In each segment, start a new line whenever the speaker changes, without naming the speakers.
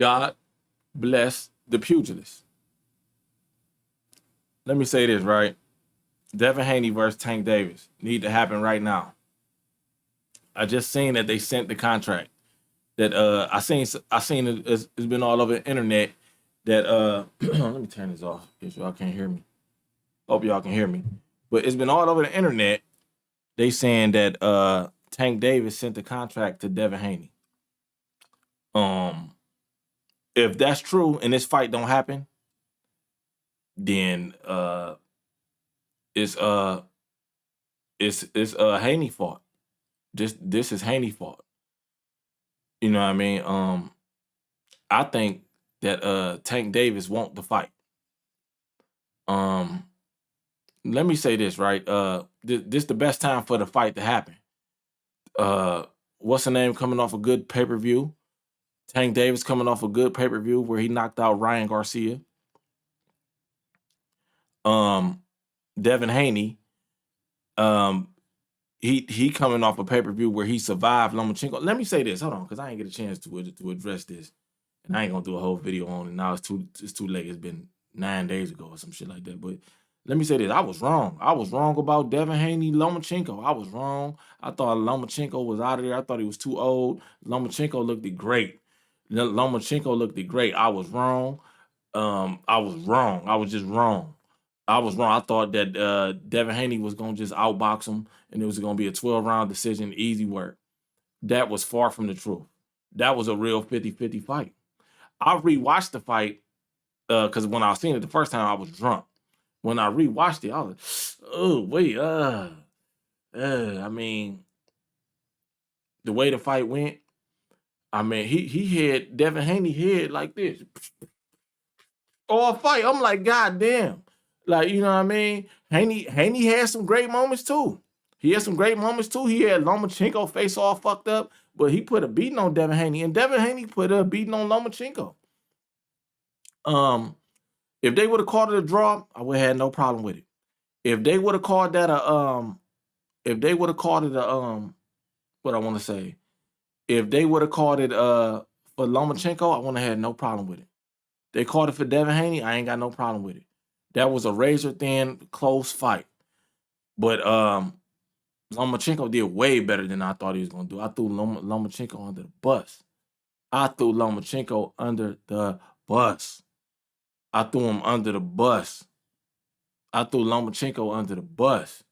God bless the pugilist. Let me say this, right? Devin Haney versus Tank Davis need to happen right now. I just seen that they sent the contract. That I seen it's been all over the internet that let me turn this off in case y'all can't hear me. Hope y'all can hear me. But it's been all over the internet. They saying that Tank Davis sent the contract to Devin Haney. Um if that's true and this fight don't happen, then it's uh it's Haney fault. This is Haney fault. You know what I mean? I think that Tank Davis want the fight. Um Let me say this, right? This the best time for the fight to happen. Uh what's the name coming off a good pay-per-view? Tank Davis coming off a good pay-per-view where he knocked out Ryan Garcia. Um Devin Haney, um, he coming off a pay-per-view where he survived Lomachenko. Let me say this, hold on, because I ain't get a chance to address this. And I ain't gonna do a whole video on it. Now it's too late. It's been 9 days ago or some shit like that. But let me say this. I was wrong. I was wrong about Devin Haney, Lomachenko. I was wrong. I thought Lomachenko was out of there. I thought he was too old. Lomachenko looked great. Lomachenko looked great. I was wrong. I was wrong. I was just wrong. I was wrong. I thought that Devin Haney was gonna just outbox him and it was gonna be a 12-round decision, easy work. That was far from the truth. That was a real 50-50 fight. I rewatched the fight because when I was seeing it the first time, I was drunk. When I rewatched it, I was like, oh wait, I mean, the way the fight went, I mean, he had Devin Haney head like this all fight. I'm like, God damn. Like, you know what I mean? Haney had some great moments too. He had some great moments too. He had Lomachenko face all fucked up, but he put a beating on Devin Haney, and Devin Haney put a beating on Lomachenko. Um, if they would have called it a draw, I would have had no problem with it. If they would have called that a if they would have called it a what I want to say, if they would have called it for Lomachenko, I wouldn't have had no problem with it. They called it for Devin Haney, I ain't got no problem with it. That was a razor thin close fight. But Lomachenko did way better than I thought he was gonna do. I threw Lomachenko under the bus. I threw Lomachenko under the bus. I threw him under the bus. I threw Lomachenko under the bus.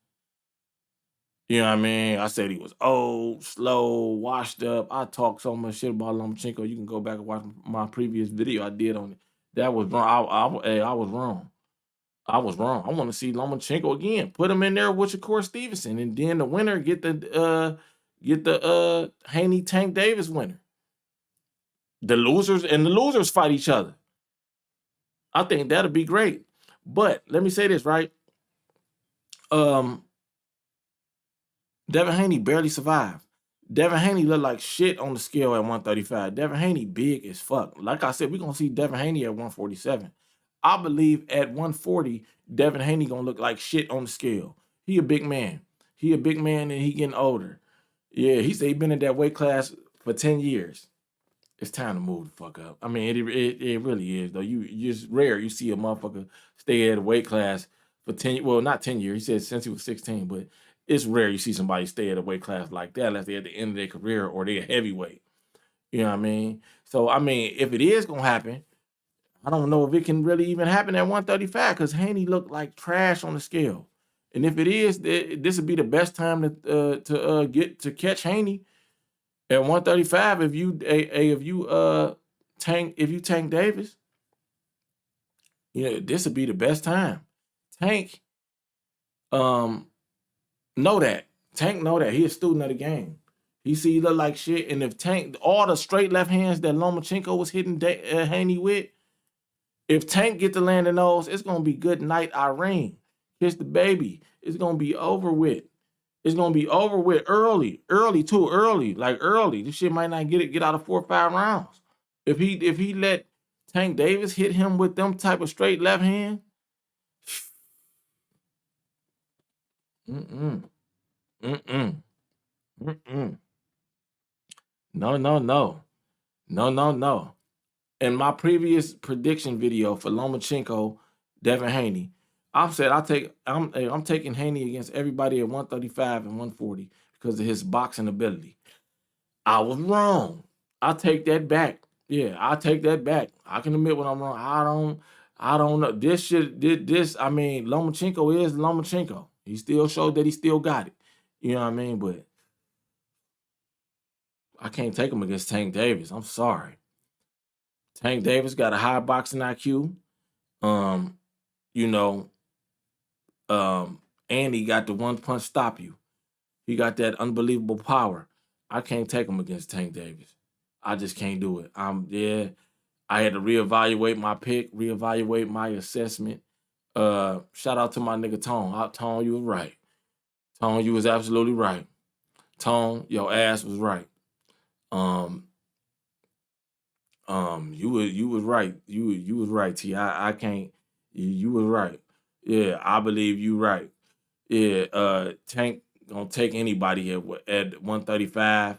You know what I mean? I said he was old, slow, washed up. I talked so much shit about Lomachenko. You can go back and watch my previous video I did on it. That was wrong. I was wrong. I was wrong. I want to see Lomachenko again. Put him in there with Shakur Stevenson, and then the winner get the Haney Tank Davis winner. The losers fight each other. I think that'll be great. But let me say this, right? Um, Devin Haney barely survived. Devin Haney looked like shit on the scale at 135. Devin Haney big as fuck. Like I said, we're gonna see Devin Haney at 147. I believe at 140, Devin Haney gonna look like shit on the scale. He a big man. He a big man and he getting older. Yeah, he said he been in that weight class for 10 years. It's time to move the fuck up. I mean, it really is though. It's rare you see a motherfucker stay at a weight class for 10. Well, not 10 years. He said since he was 16, but it's rare you see somebody stay at a weight class like that unless they're at the end of their career or they're heavyweight. You know what I mean? So I mean, if it is gonna happen, I don't know if it can really even happen at 135 because Haney looked like trash on the scale. And if it is, this would be the best time to get to catch Haney at 135 if you tank Davis, this would be the best time. Tank um know that. Tank know that. He a student of the game. He see he look like shit. And if Tank all the straight left hands that Lomachenko was hitting Haney with, if Tank get to landing those, it's gonna be good night, Irene. Kiss the baby. It's gonna be over with. It's gonna be over with early too, early, like early. This shit might not get out of 4 or 5 rounds. If he let Tank Davis hit him with them type of straight left hand, mm-mm, mm-mm, mm-mm. No, no, no. No, no, no. in my previous prediction video for Lomachenko, Devin Haney, I said I'm taking Haney against everybody at 135 and 140 because of his boxing ability. I was wrong. I take that back. Yeah, I take that back. I can admit when I'm wrong. I don't know. I mean, Lomachenko is Lomachenko. He still showed that he still got it. You know what I mean? But I can't take him against Tank Davis. I'm sorry. Tank Davis got a high boxing IQ. Um, you know, and he got the one punch stop you. He got that unbelievable power. I can't take him against Tank Davis. I just can't do it. Yeah. I had to reevaluate my pick, reevaluate my assessment. Shout out to my nigga Tone. Tone, you was right. Tone, you was absolutely right. Tone, your ass was right. Um, you was right. You was right, T. I can't. You was right. Yeah, I believe you right. Yeah, Tank gonna take anybody at 135.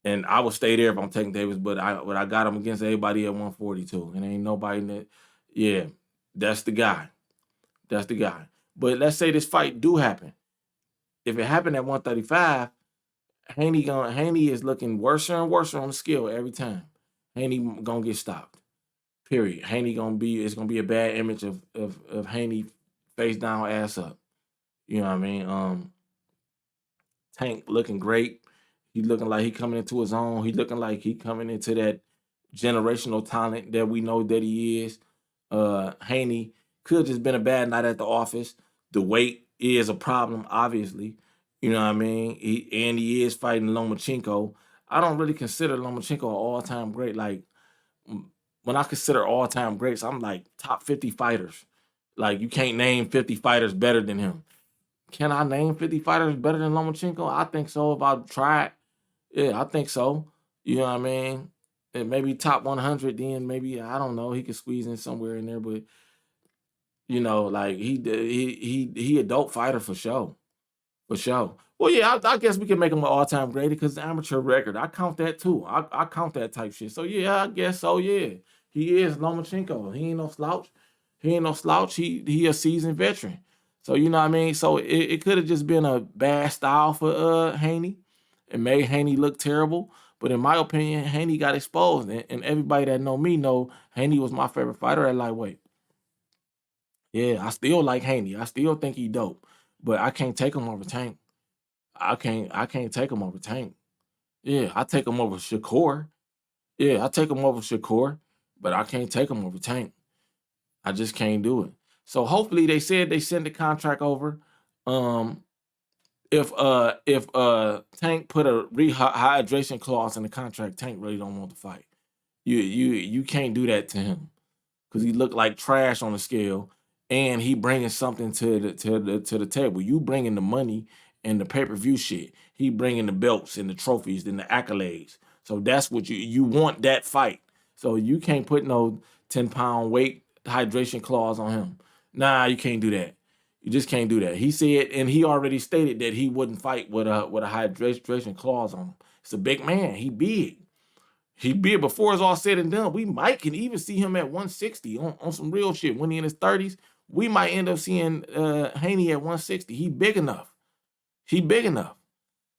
And I would stay there if I'm taking Davis, but I got him against everybody at 142. And ain't nobody that, yeah, that's the guy. That's the guy. But let's say this fight do happen. If it happened at 135, Haney is looking worse and worse on the scale every time. Haney gonna get stopped. Period. It's gonna be a bad image of Haney face down, ass up. You know what I mean? Tank looking great. He looking like he coming into his own. He looking like he coming into that generational talent that we know that he is. Haney could just been a bad night at the office. The weight is a problem, obviously. You know what I mean? He is fighting Lomachenko. I don't really consider Lomachenko an all-time great. Like when I consider all-time greats, I'm like top 50 fighters. Like you can't name 50 fighters better than him. Can I name 50 fighters better than Lomachenko? I think so if I tried. Yeah, I think so. You know what I mean? And maybe top 100, then maybe, I don't know, he could squeeze in somewhere in there, but like he a dope fighter for sure. For sure. Well, yeah, I guess we can make him an all-time great because the amateur record. I count that too. I count that type shit. So yeah, I guess so. Yeah, he is Lomachenko. He ain't no slouch. He ain't no slouch. He a seasoned veteran. So you know what I mean. So it could have just been a bad style for Haney. It made Haney look terrible. But in my opinion, Haney got exposed, and everybody that know me know Haney was my favorite fighter at lightweight. Yeah, I still like Haney. I still think he dope, but I can't take him over Tank. I can't take him over Tank. Yeah, I take him over Shakur. Yeah, I take him over Shakur, but I can't take him over Tank. I just can't do it. So hopefully they said they send the contract over. Um, if Tank put a rehydration clause in the contract, Tank really don't want to fight. You can't do that to him because he looked like trash on the scale, and he bringing something to the table. You bringing the money and the pay-per-view shit. He bringing the belts and the trophies and the accolades. So that's what you want that fight. So you can't put no 10-pound weight hydration clause on him. Nah, you can't do that. You just can't do that. He said, and he already stated that he wouldn't fight with a hydration clause on him. It's a big man. He big. He big. Before it's all said and done, we might can even see him at 160 on some real shit. When he in his 30s, we might end up seeing Haney at 160. He big enough. He big enough.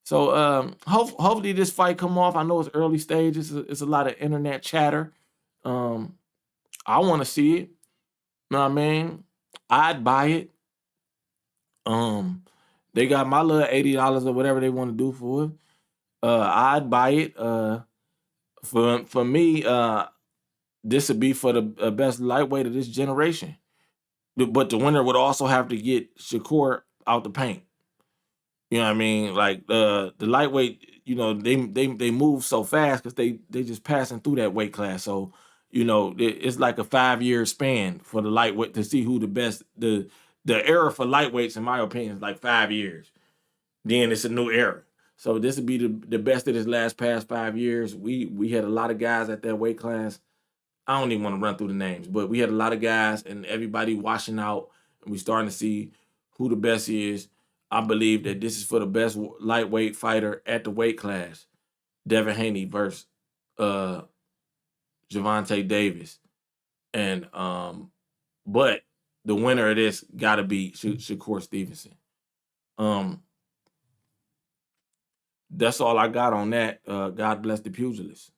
So hopefully this fight come off. I know it's early stages. It's a lot of internet chatter. I want to see it. You know what I mean? I'd buy it. They got my little $80 or whatever they want to do for it. I'd buy it. For me, this would be for the best lightweight of this generation. But the winner would also have to get Shakur out the paint. You know what I mean? Like the lightweight, they move so fast because they just passing through that weight class. So it's like a 5-year span for the lightweight to see who the best. The era for lightweights, in my opinion, is like 5 years. Then it's a new era. So this would be the best of this past 5 years. We had a lot of guys at that weight class. I don't even want to run through the names, but we had a lot of guys and everybody washing out, and we starting to see who the best is. I believe that this is for the best lightweight fighter at the weight class. Devin Haney versus Gervonta Davis. And but the winner of this gotta be Shakur Stevenson. That's all I got on that. God bless the pugilists.